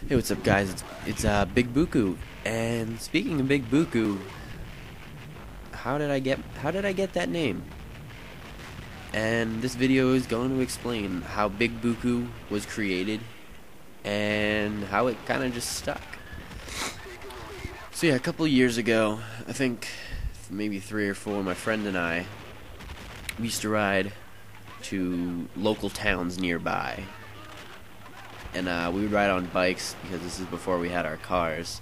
Hey, what's up, guys? It's Big Buku. And speaking of Big Buku, how did I get that name? And this video is going to explain how Big Buku was created and how it kind of just stuck. So yeah, a couple of years ago, I think maybe 3 or 4, my friend and I, we used to ride to local towns nearby. And we would ride on bikes because this is before we had our cars,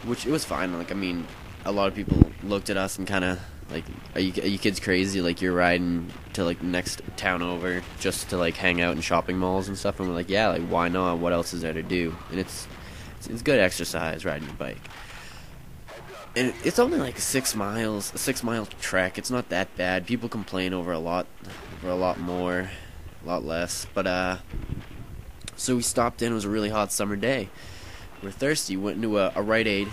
which it was fine. Like, I mean, a lot of people looked at us and kind of like, are you kids crazy? Like, you're riding to like the next town over just to like hang out in shopping malls and stuff? And we're like, yeah, like, why not? What else is there to do? And it's good exercise riding your bike. And it's only like 6 miles, a 6-mile trek. It's not that bad. People complain over a lot more, a lot less. But so we stopped in. It was a really hot summer day. We were thirsty. Went into a Rite Aid,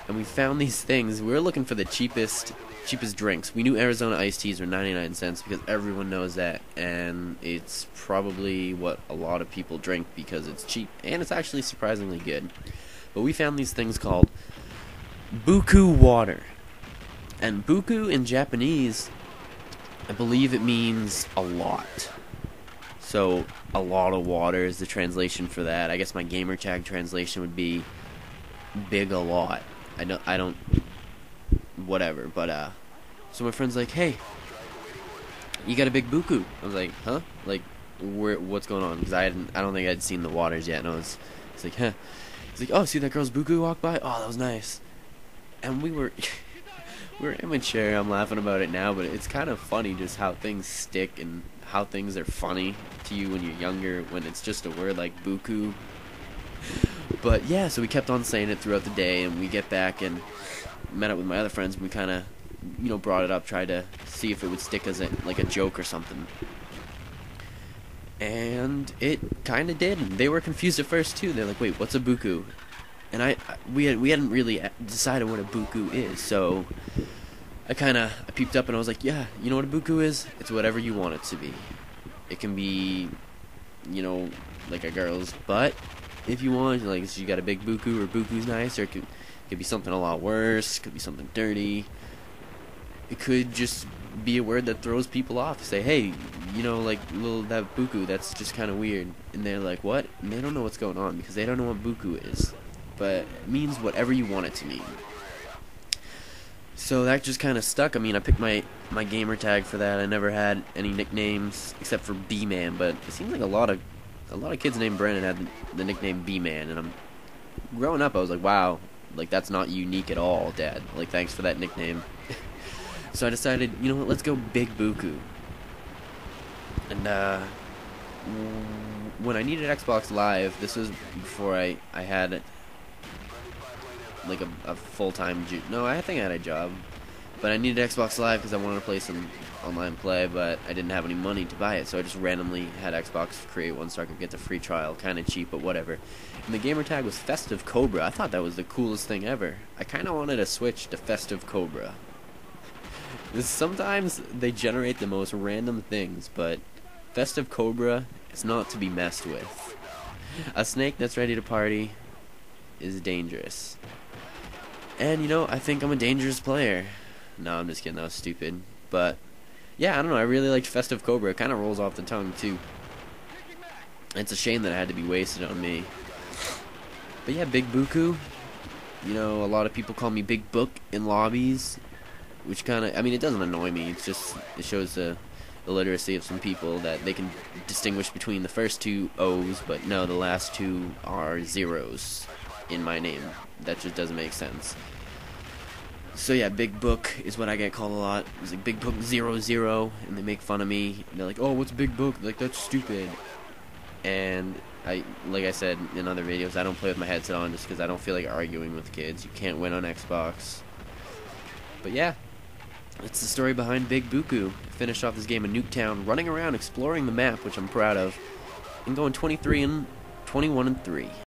and we found these things. We were looking for the cheapest drinks. We knew Arizona iced teas were 99 cents because everyone knows that, and it's probably what a lot of people drink because it's cheap and it's actually surprisingly good. But we found these things called Buku water, and Buku in Japanese, I believe it means a lot. So, a lot of water is the translation for that. I guess my gamer tag translation would be big a lot. I don't, whatever. But, so my friend's like, hey, you got a big buku. I was like, huh? Like, what's going on? Because I don't think I'd seen the waters yet. And it's like, huh. He's like, oh, see that girl's buku walk by? Oh, that was nice. And we were immature. I'm laughing about it now, but it's kind of funny just how things stick and how things are funny to you when you're younger, when it's just a word like buku. But yeah, so we kept on saying it throughout the day, and we get back and met up with my other friends, and we kind of, brought it up, tried to see if it would stick as like a joke or something. And it kind of did. They were confused at first too. They're like, wait, what's a buku? And we hadn't really decided what a buku is, so I peeped up and I was like, yeah, you know what a buku is? It's whatever you want it to be. It can be, like a girl's butt, if you want. Like, so you got a big buku, or buku's nice, or it could be something a lot worse. It could be something dirty. It could just be a word that throws people off. Say, hey, like, that buku, that's just kind of weird. And they're like, what? And they don't know what's going on because they don't know what buku is. But it means whatever you want it to mean. So that just kind of stuck. I mean, I picked my gamer tag for that. I never had any nicknames except for B-Man, but it seems like a lot of kids named Brandon had the nickname B-Man, and growing up I was like, wow, like, that's not unique at all, Dad. Like, thanks for that nickname. So I decided, you know what, let's go Big Buku. And when I needed Xbox Live, this was before I had like a full-time no, I think I had a job, but I needed Xbox Live because I wanted to play some online play, but I didn't have any money to buy it, so I just randomly had Xbox create one so I could get the free trial, kind of cheap, but whatever. And the gamer tag was Festive Cobra. I thought that was the coolest thing ever. I kind of wanted to switch to Festive Cobra. Sometimes they generate the most random things, but Festive Cobra is not to be messed with. A snake that's ready to party is dangerous. And, I think I'm a dangerous player. No, I'm just kidding. That was stupid. But, yeah, I don't know. I really liked Festive Cobra. It kind of rolls off the tongue, too. It's a shame that it had to be wasted on me. But, yeah, Big Buku. A lot of people call me Big Book in lobbies, which kind of, I mean, it doesn't annoy me. It's just, it shows the illiteracy of some people that they can distinguish between the first 2 O's, but no, the last 2 are zeros in my name. That just doesn't make sense. So yeah, Big Book is what I get called a lot. It's like Big Book 00, and they make fun of me. And they're like, oh, what's Big Book? Like, that's stupid. And like I said in other videos, I don't play with my headset on just because I don't feel like arguing with kids. You can't win on Xbox. But yeah, that's the story behind Big Buku. Finished off this game in Nuketown, running around exploring the map, which I'm proud of, and going 21-3.